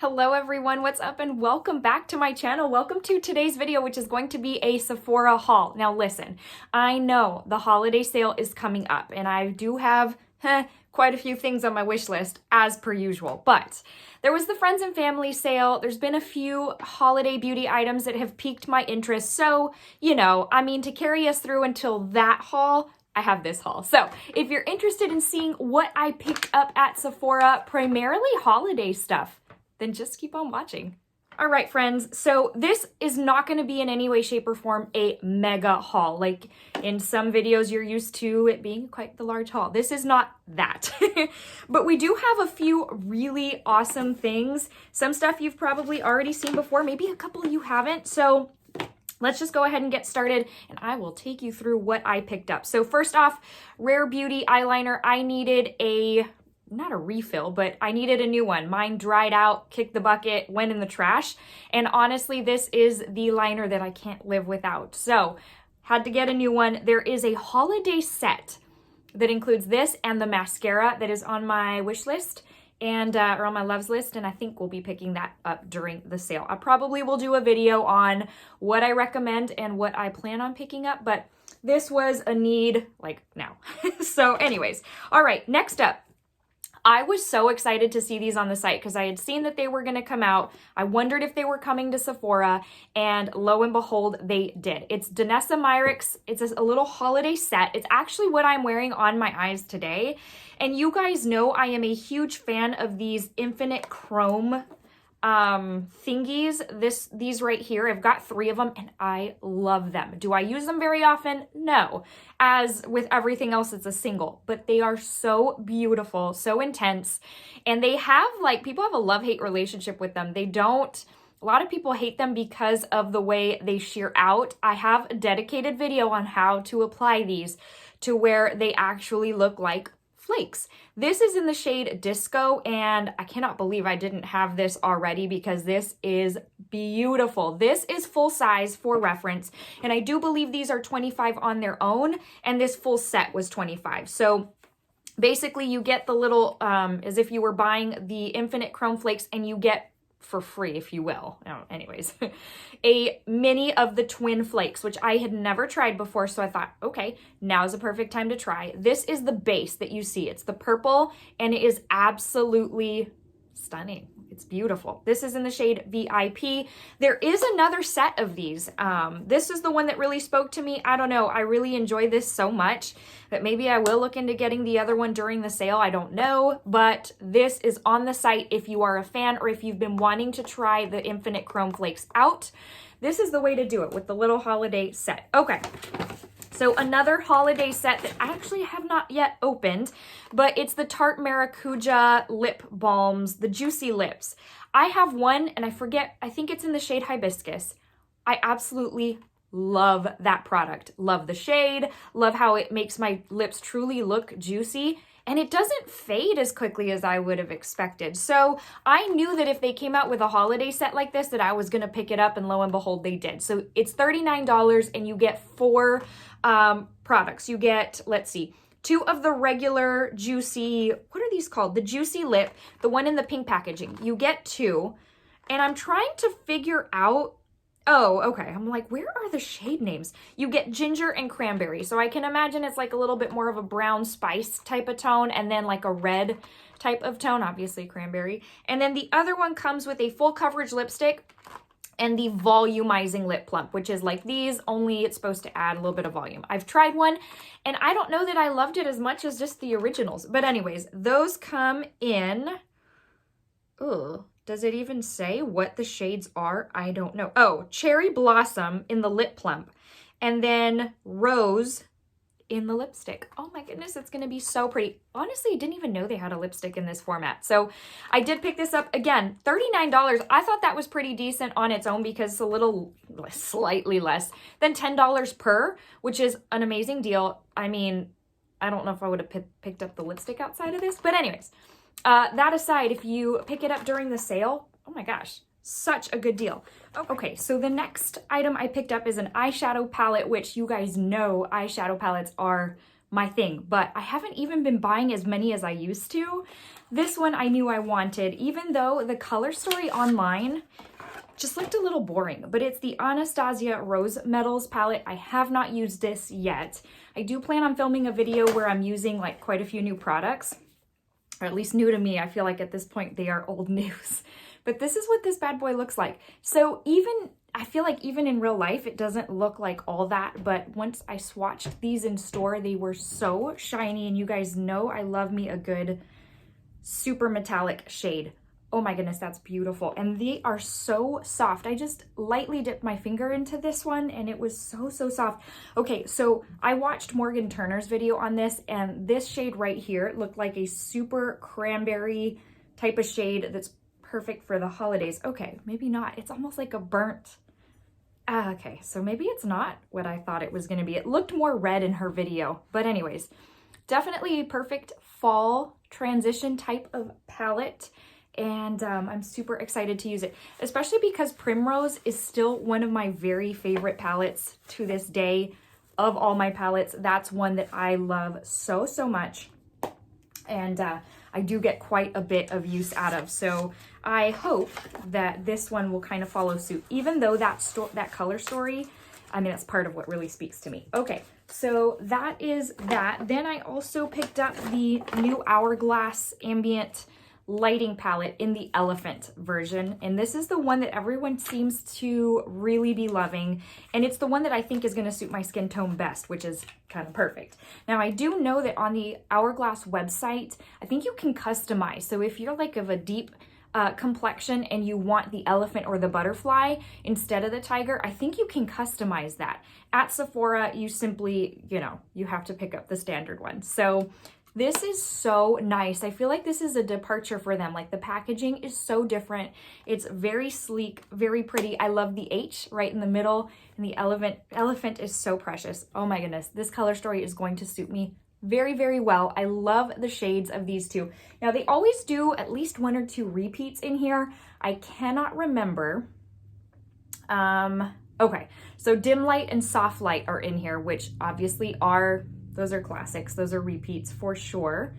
Hello everyone, what's up and welcome back to my channel. Welcome to today's video, which is going to be a Sephora haul. Now listen, I know the holiday sale is coming up and I do have quite a few things on my wish list as per usual, but there was the friends and family sale. There's been a few holiday beauty items that have piqued my interest. So, to carry us through until that haul, I have this haul. So if you're interested in seeing what I picked up at Sephora, primarily holiday stuff, then just keep on watching. All right, friends, so this is not going to be in any way, shape, or form a mega haul. Like in some videos, you're used to it being quite the large haul. This is not that. But we do have a few really awesome things. Some stuff you've probably already seen before, maybe a couple you haven't. So let's just go ahead and get started and I will take you through what I picked up. So first off, Rare Beauty eyeliner. I needed not a refill, but I needed a new one. Mine dried out, kicked the bucket, went in the trash. And honestly, this is the liner that I can't live without. So had to get a new one. There is a holiday set that includes this and the mascara that is on my wish list and or on my loves list. And I think we'll be picking that up during the sale. I probably will do a video on what I recommend and what I plan on picking up, but this was a need like now. So anyways, all right, next up. I was so excited to see these on the site because I had seen that they were going to come out. I wondered if they were coming to Sephora, and lo and behold, they did. It's Danessa Myricks. It's a little holiday set. It's actually what I'm wearing on my eyes today. And you guys know I am a huge fan of these infinite chrome thingies. These right here, I've got 3 of them and I love them. Do I use them very often? No. As with everything else, it's a single, but they are so beautiful, so intense. And they have people have a love-hate relationship with them. A lot of people hate them because of the way they sheer out. I have a dedicated video on how to apply these to where they actually look like flakes. This is in the shade Disco, and I cannot believe I didn't have this already because this is beautiful. This is full size for reference, and I do believe these are $25 on their own, and this full set was $25. So basically you get the little, as if you were buying the Infinite Chrome Flakes, and you get for free, if you will. Anyways, a mini of the twin flakes, which I had never tried before. So I thought, okay, now is a perfect time to try. This is the base that you see. It's the purple and it is absolutely stunning. It's beautiful. This is in the shade VIP. There is another set of these. This is the one that really spoke to me. I don't know. I really enjoy this so much that maybe I will look into getting the other one during the sale. I don't know, but this is on the site if you are a fan or if you've been wanting to try the Infinite Chrome Flakes out. This is the way to do it with the little holiday set. Okay. So another holiday set that I actually have not yet opened, but it's the Tarte Maracuja lip balms, the Juicy Lips. I have one and I think it's in the shade Hibiscus. I absolutely love that product. Love the shade, love how it makes my lips truly look juicy. And it doesn't fade as quickly as I would have expected. So I knew that if they came out with a holiday set like this, that I was going to pick it up, and lo and behold, they did. So it's $39 and you get 4 products. You get, let's see, 2 of the regular juicy, what are these called? The Juicy Lip, the one in the pink packaging. You get 2. And I'm trying to figure out, oh, okay. I'm like, where are the shade names? You get ginger and cranberry. So I can imagine it's like a little bit more of a brown spice type of tone and then like a red type of tone, obviously cranberry. And then the other one comes with a full coverage lipstick and the volumizing lip plump, which is like these, only it's supposed to add a little bit of volume. I've tried one and I don't know that I loved it as much as just the originals. But anyways, those come in, does it even say what the shades are? I don't know. Oh, Cherry Blossom in the lip plump and then Rose in the lipstick. Oh my goodness, it's going to be so pretty. Honestly, I didn't even know they had a lipstick in this format. So I did pick this up again, $39. I thought that was pretty decent on its own because it's a little slightly less than $10 per, which is an amazing deal. I mean, I don't know if I would have picked up the lipstick outside of this, but anyways, that aside, if you pick it up during the sale, oh my gosh, such a good deal. Okay, so the next item I picked up is an eyeshadow palette, which you guys know eyeshadow palettes are my thing, but I haven't even been buying as many as I used to. This one I knew I wanted, even though the color story online just looked a little boring, but it's the Anastasia Rose Metals palette. I have not used this yet. I do plan on filming a video where I'm using like quite a few new products, or at least new to me. I feel like at this point they are old news. But this is what this bad boy looks like. So I feel like even in real life, it doesn't look like all that, but once I swatched these in store, they were so shiny, and you guys know I love me a good super metallic shade. Oh my goodness, that's beautiful. And they are so soft. I just lightly dipped my finger into this one and it was so soft. Okay, so I watched Morgan Turner's video on this, and this shade right here looked like a super cranberry type of shade that's perfect for the holidays. Okay, maybe not. It's almost like a burnt. Okay, so maybe it's not what I thought it was going to be. It looked more red in her video. But anyways, definitely a perfect fall transition type of palette. And I'm super excited to use it, especially because Primrose is still one of my very favorite palettes to this day. Of all my palettes, that's one that I love so much. And I do get quite a bit of use out of. So I hope that this one will kind of follow suit, even though that color story, I mean, that's part of what really speaks to me. Okay, so that is that. Then I also picked up the new Hourglass Ambient lighting palette in the elephant version, and this is the one that everyone seems to really be loving, and it's the one that I think is going to suit my skin tone best, which is kind of perfect. Now I do know that on the Hourglass website, I think you can customize. So if you're like of a deep complexion and you want the elephant or the butterfly instead of the tiger, I think you can customize that. At Sephora, you simply, you have to pick up the standard one. So this is so nice. I feel like this is a departure for them. Like the packaging is so different. It's very sleek, very pretty. I love the H right in the middle, and the elephant is so precious. Oh my goodness, this color story is going to suit me very well. I love the shades of these two. Now they always do at least 1 or 2 repeats in here. I cannot remember. Okay, so Dim Light and Soft Light are in here, which obviously those are classics. Those are repeats for sure.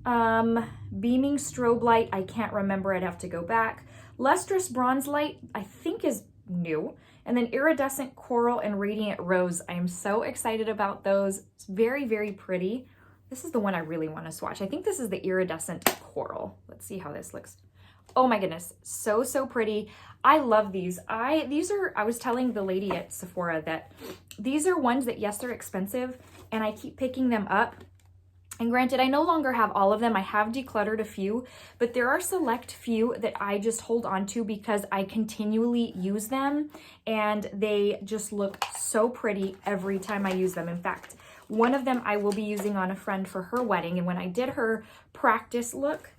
Beaming Strobe Light, I can't remember. I'd have to go back. Lustrous Bronze Light, I think is new. And then Iridescent Coral and Radiant Rose. I am so excited about those. It's very pretty. This is the one I really want to swatch. I think this is the Iridescent Coral. Let's see how this looks. Oh my goodness, so pretty. I love these. I was telling the lady at Sephora that these are ones that, yes, they're expensive, and I keep picking them up. And granted, I no longer have all of them. I have decluttered a few, but there are select few that I just hold on to because I continually use them, and they just look so pretty every time I use them. In fact, one of them I will be using on a friend for her wedding, and when I did her practice look,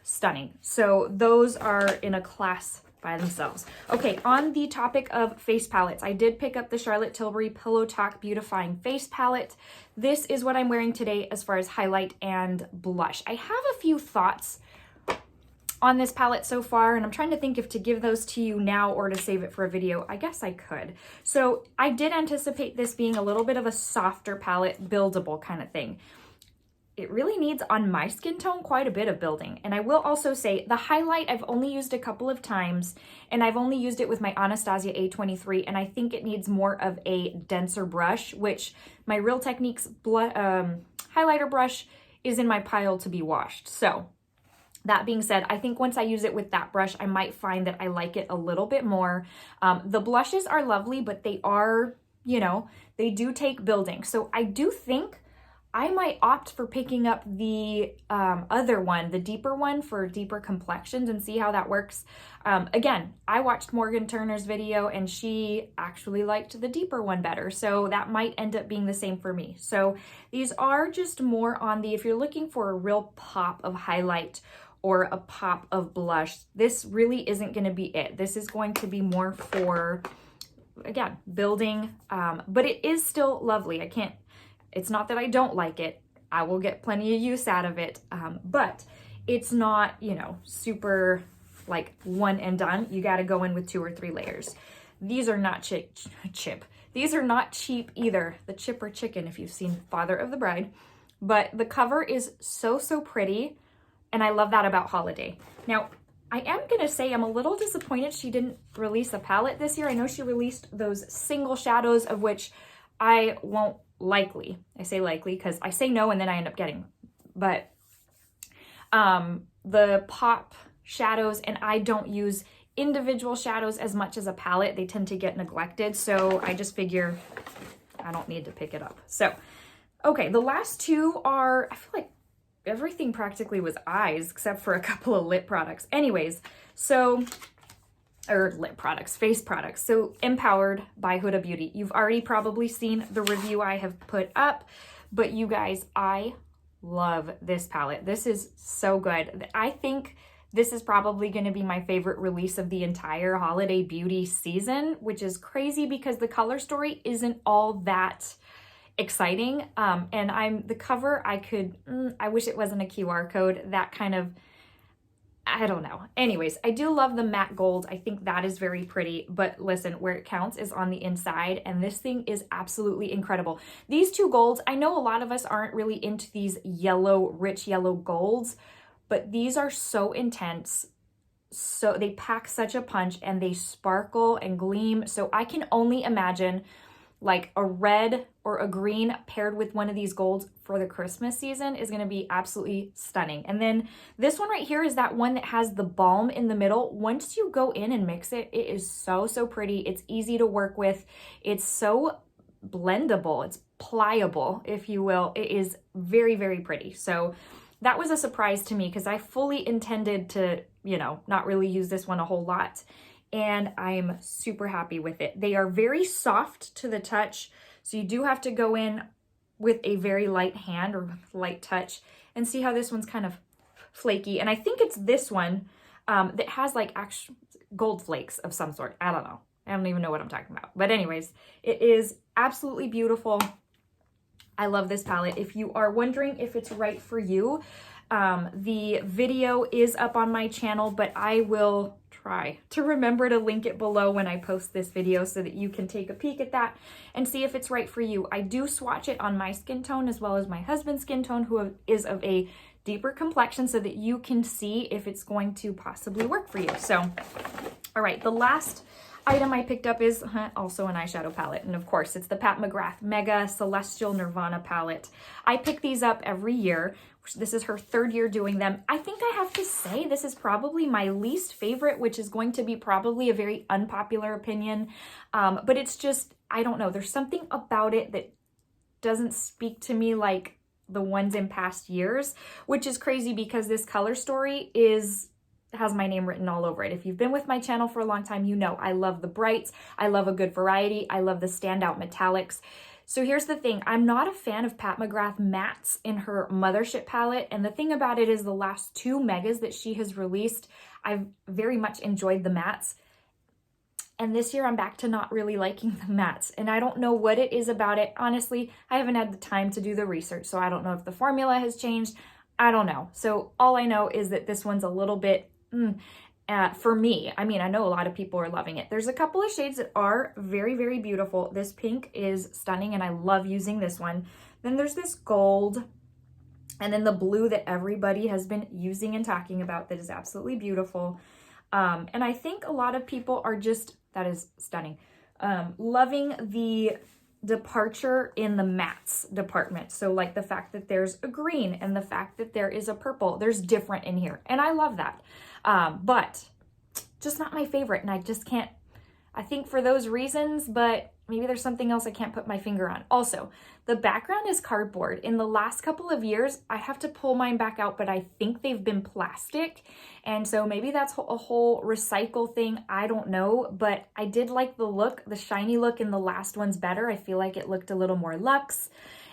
stunning. So those are in a class by themselves. Okay, on the topic of face palettes, I did pick up the Charlotte Tilbury Pillow Talk Beautifying Face Palette. This is what I'm wearing today as far as highlight and blush. I have a few thoughts on this palette so far, and I'm trying to think if to give those to you now or to save it for a video. I guess I could. So I did anticipate this being a little bit of a softer palette, buildable kind of thing. It really needs, on my skin tone, quite a bit of building. And I will also say the highlight I've only used a couple of times, and I've only used it with my Anastasia A23, and I think it needs more of a denser brush, which my Real Techniques highlighter brush is in my pile to be washed. So that being said, I think once I use it with that brush, I might find that I like it a little bit more. The blushes are lovely, but they are, they do take building. So I do think I might opt for picking up the other one, the deeper one, for deeper complexions and see how that works. Again, I watched Morgan Turner's video and she actually liked the deeper one better. So that might end up being the same for me. So these are just more on the, if you're looking for a real pop of highlight or a pop of blush, this really isn't going to be it. This is going to be more for, again, building, but it is still lovely. It's not that I don't like it. I will get plenty of use out of it, but it's not, super like one and done. You got to go in with 2 or 3 layers. These are not chip. These are not cheap either. The Chipper Chicken, if you've seen Father of the Bride. But the cover is so, so pretty. And I love that about holiday. Now, I am going to say I'm a little disappointed she didn't release a palette this year. I know she released those single shadows, of which I won't likely. I say likely because I say no and then I end up getting. But the pop shadows, and I don't use individual shadows as much as a palette. They tend to get neglected. So I just figure I don't need to pick it up. So, okay, the last two are, I feel like everything practically was eyes except for a couple of lip products. Anyways, so, or lip products, face products. So Empowered by Huda Beauty. You've already probably seen the review I have put up, but you guys, I love this palette. This is so good. I think this is probably going to be my favorite release of the entire holiday beauty season, which is crazy because the color story isn't all that exciting. And the cover, I wish it wasn't a QR code, that kind of, I don't know. Anyways, I do love the matte gold. I think that is very pretty, but listen, where it counts is on the inside, and this thing is absolutely incredible. These two golds, I know a lot of us aren't really into these yellow, rich yellow golds, but these are so intense. So they pack such a punch and they sparkle and gleam. So I can only imagine like a red or a green paired with one of these golds for the Christmas season is going to be absolutely stunning. And then this one right here is that one that has the balm in the middle. Once you go in and mix it, it is so, so pretty. It's easy to work with. It's so blendable. It's pliable, if you will. It is very, very pretty. So that was a surprise to me because I fully intended to, not really use this one a whole lot. And I'm super happy with it. They are very soft to the touch, so you do have to go in with a very light hand or light touch and see how this one's kind of flaky. And I think it's this one that has like actual gold flakes of some sort. I don't know. I don't even know what I'm talking about. But anyways, it is absolutely beautiful. I love this palette. If you are wondering if it's right for you, the video is up on my channel, but I will try to remember to link it below when I post this video so that you can take a peek at that and see if it's right for you. I do swatch it on my skin tone as well as my husband's skin tone, who is of a deeper complexion, so that you can see if it's going to possibly work for you. So, all right, the last item I picked up is also an eyeshadow palette. And of course, it's the Pat McGrath Mega Celestial Nirvana palette. I pick these up every year. This is her third year doing them. I think I have to say this is probably my least favorite, which is going to be probably a very unpopular opinion. But it's just, I don't know. There's something about it that doesn't speak to me like the ones in past years, which is crazy because this color story has my name written all over it. If you've been with my channel for a long time, you know I love the brights. I love a good variety. I love the standout metallics. So here's the thing. I'm not a fan of Pat McGrath mattes in her Mothership palette. And the thing about it is the last two megas that she has released, I've very much enjoyed the mattes. And this year I'm back to not really liking the mattes. And I don't know what it is about it. Honestly, I haven't had the time to do the research. So I don't know if the formula has changed. I don't know. So all I know is that this one's a little bit for me. I mean, I know a lot of people are loving it. There's a couple of shades that are very, very beautiful. This pink is stunning and I love using this one. Then there's this gold, and then the blue that everybody has been using and talking about that is absolutely beautiful. And I think a lot of people are just, that is stunning, loving the departure in the mattes department. So like the fact that there's a green and the fact that there is a purple, there's different in here. And I love that. But just not my favorite. And I just can't, I think for those reasons, but maybe there's something else I can't put my finger on. Also, the background is cardboard. In the last couple of years, I have to pull mine back out, but I think they've been plastic. And so maybe that's a whole recycle thing. I don't know, but I did like the look, the shiny look in the last one's better. I feel like it looked a little more luxe,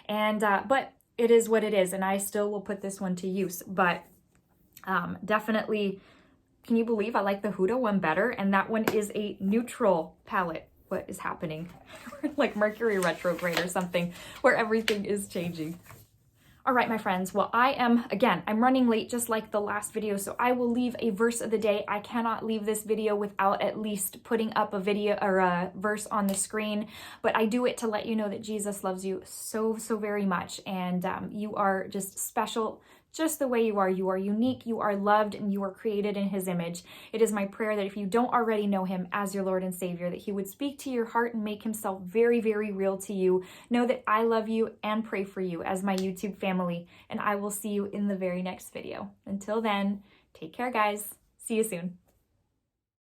and, but it is what it is. And I still will put this one to use, but, definitely, can you believe I like the Huda one better? And that one is a neutral palette. What is happening? Like Mercury retrograde or something, where everything is changing. All right, my friends. Well, I'm running late just like the last video, so I will leave a verse of the day. I cannot leave this video without at least putting up a video or a verse on the screen, but I do it to let you know that Jesus loves you so, so very much, and you are just special just the way you are. You are unique, you are loved, and you are created in his image. It is my prayer that if you don't already know him as your Lord and Savior, that he would speak to your heart and make himself very, very real to you. Know that I love you and pray for you as my YouTube family, and I will see you in the very next video. Until then, take care, guys. See you soon.